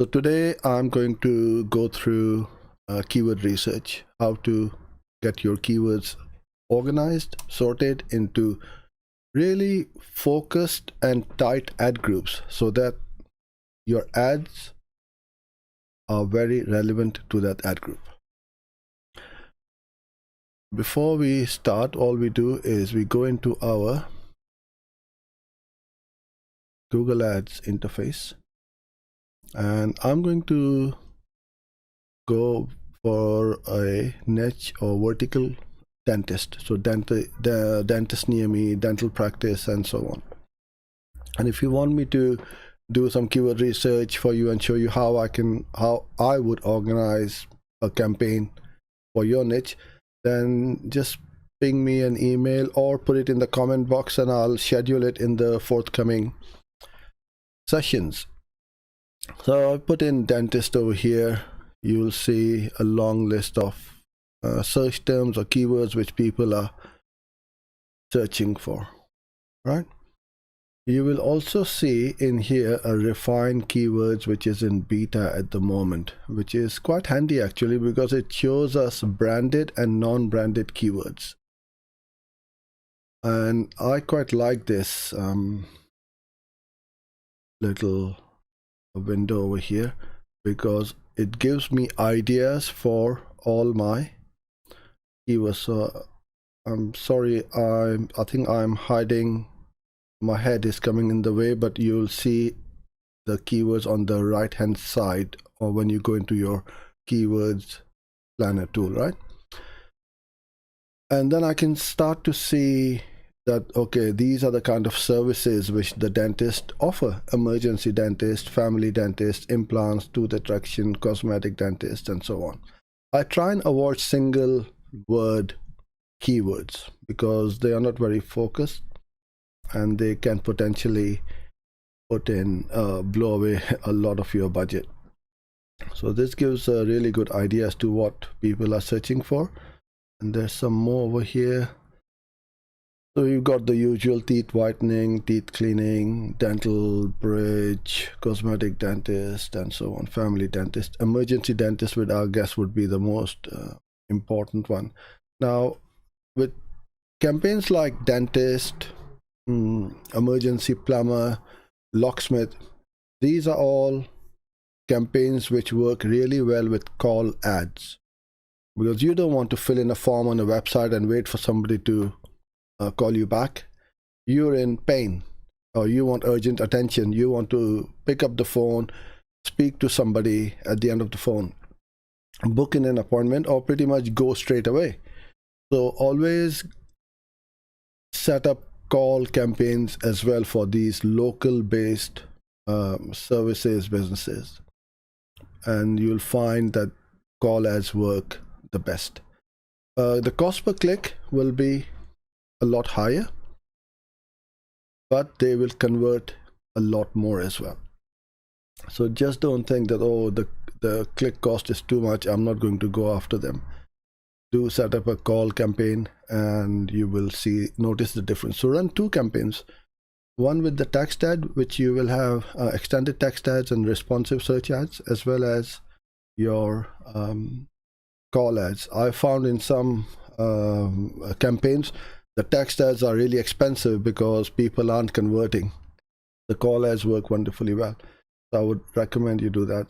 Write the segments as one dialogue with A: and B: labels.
A: So today I'm going to go through keyword research, how to get your keywords organized, sorted into really focused and tight ad groups so that your ads are very relevant to that ad group. Before we start, all we do is we go into our Google Ads interface, and I'm going to go for a niche or vertical dentist. So the dentist near me, dental practice, and so on. And if you want me to do some keyword research for you and show you how I would organize a campaign for your niche, then just ping me an email or put it in the comment box and I'll schedule it in the forthcoming sessions. So I put in dentist over here. You'll see a long list of search terms or keywords which people are searching for, right? You will also see in here a refined keywords which is in beta at the moment, which is quite handy actually because it shows us branded and non-branded keywords. And I quite like this little window over here because it gives me ideas for all my keywords. So I'm sorry, I think I'm hiding, my head is coming in the way, but you'll see the keywords on the right hand side or when you go into your keywords planner tool, right? And then I can start to see that, okay, these are the kind of services which the dentist offer: emergency dentist, family dentist, implants, tooth extraction, cosmetic dentist, and so on. I try and avoid single word keywords because they are not very focused and they can potentially blow away a lot of your budget. So this gives a really good idea as to what people are searching for. And there's some more over here. So you've got the usual: teeth whitening, teeth cleaning, dental bridge, cosmetic dentist, and so on, family dentist. Emergency dentist, with our guess, would be the most important one. Now, with campaigns like dentist, emergency plumber, locksmith, these are all campaigns which work really well with call ads, because you don't want to fill in a form on a website and wait for somebody to call you back. You're in pain or you want urgent attention. You want to pick up the phone, speak to somebody at the end of the phone, book in an appointment, or pretty much go straight away. So always set up call campaigns as well for these local based services businesses, and you'll find that call ads work the best. The cost per click will be a lot higher, but they will convert a lot more as well. So just don't think that, oh, the click cost is too much, I'm not going to go after them. Do set up a call campaign and you will notice the difference. So run two campaigns, one with the text ad, which you will have extended text ads and responsive search ads, as well as your call ads. I found in some campaigns the text ads are really expensive because people aren't converting. The call ads work wonderfully well. So I would recommend you do that.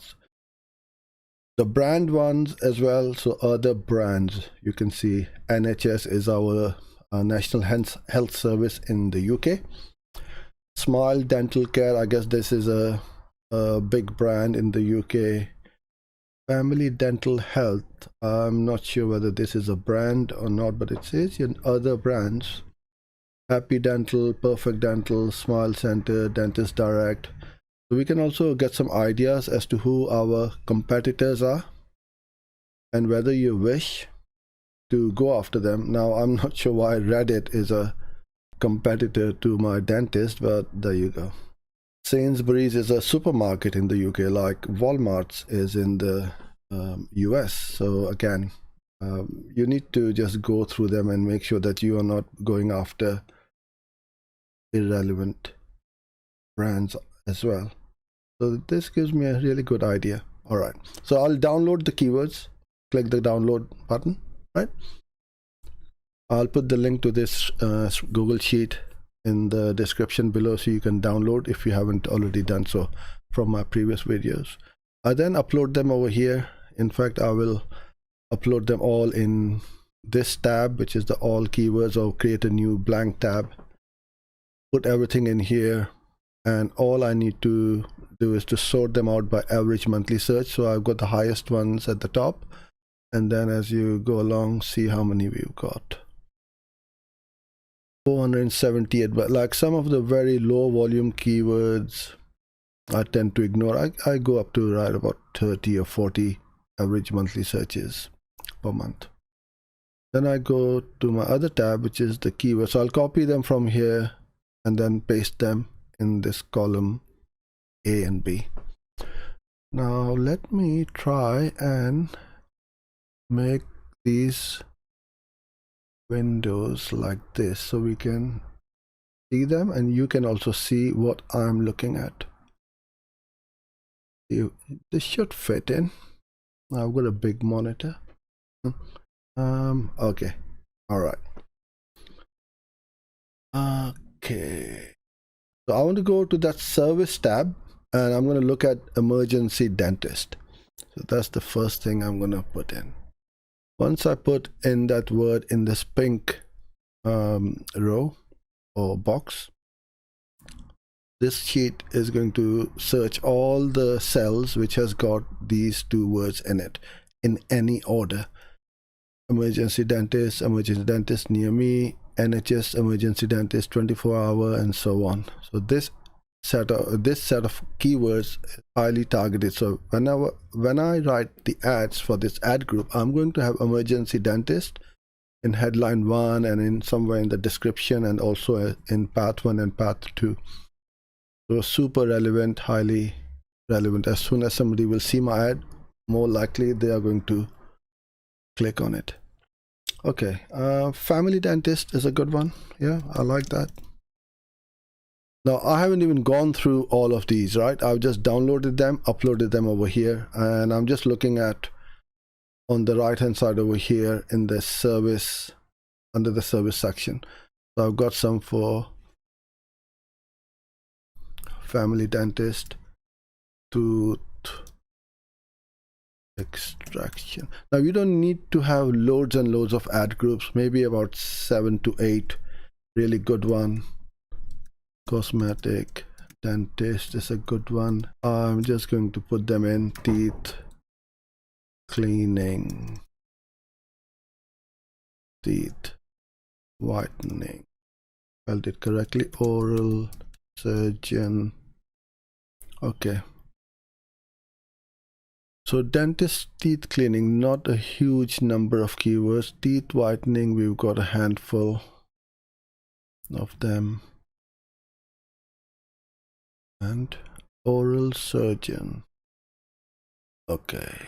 A: The brand ones as well. So other brands, you can see NHS is our National Health Service in the UK. Smile Dental Care, I guess this is a big brand in the UK. Family Dental Health, I'm not sure whether this is a brand or not, but it says in other brands: Happy Dental, Perfect Dental, Smile Center, Dentist Direct. So we can also get some ideas as to who our competitors are and whether you wish to go after them. Now, I'm not sure why Reddit is a competitor to my dentist, but there you go. Sainsbury's is a supermarket in the UK, like Walmart's is in the US. So again, you need to just go through them and make sure that you are not going after irrelevant brands as well. So this gives me a really good idea. All right, so I'll download the keywords. Click the download button, right? I'll put the link to this Google Sheet in the description below, so you can download if you haven't already done so from my previous videos. I then upload them over here. In fact, I will upload them all in this tab, which is the all keywords, or create a new blank tab, put everything in here, and all I need to do is to sort them out by average monthly search. So I've got the highest ones at the top, and then as you go along, see how many we've got. 478, but like some of the very low volume keywords I tend to ignore. I go up to right about 30 or 40 average monthly searches per month. Then I go to my other tab, which is the keywords. So I'll copy them from here and then paste them in this column A and B. Now let me try and make these windows like this so we can see them, and you can also see what I'm looking at. This should fit in. I've got a big monitor. Okay, all right. Okay, so I want to go to that service tab, and I'm going to look at emergency dentist. So that's the first thing I'm going to put in. Once I put in that word in this pink row or box, this sheet is going to search all the cells which has got these two words in it in any order. Emergency dentist near me, NHS emergency dentist 24-hour, and so on. So this set of keywords is highly targeted. So when I write the ads for this ad group, I'm going to have emergency dentist in headline 1 and in somewhere in the description, and also in path 1 and path 2. So super relevant, highly relevant. As soon as somebody will see my ad, more likely they are going to click on it. Okay, family dentist is a good one. Yeah, I like that. Now I haven't even gone through all of these, right? I've just downloaded them, uploaded them over here, and I'm just looking at on the right hand side over here in the service, under the service section. So I've got some for family dentist, tooth extraction. Now you don't need to have loads and loads of ad groups, maybe about 7 to 8. Really good one. Cosmetic dentist is a good one. I'm just going to put them in. Teeth cleaning, teeth whitening, spelled it correctly, oral surgeon. Okay, so dentist, teeth cleaning, not a huge number of keywords. Teeth whitening, we've got a handful of them. And oral surgeon. Okay,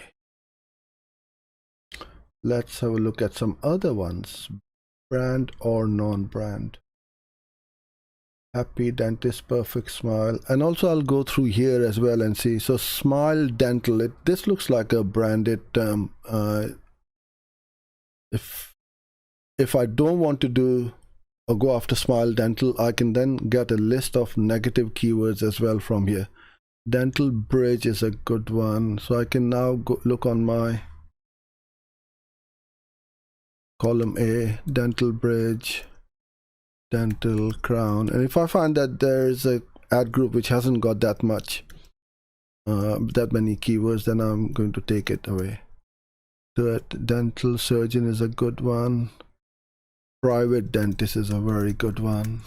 A: let's have a look at some other ones. Brand or non-brand. Happy dentist, perfect smile. And also I'll go through here as well and see. So smile dental, this looks like a branded term. If I don't want to do or go after smile dental, I can then get a list of negative keywords as well from here. Dental bridge is a good one. So I can now go look on my column A, dental bridge, dental crown, and if I find that there's a ad group which hasn't got that much, that many keywords, then I'm going to take it away. That dental surgeon is a good one. Private dentist is a very good one.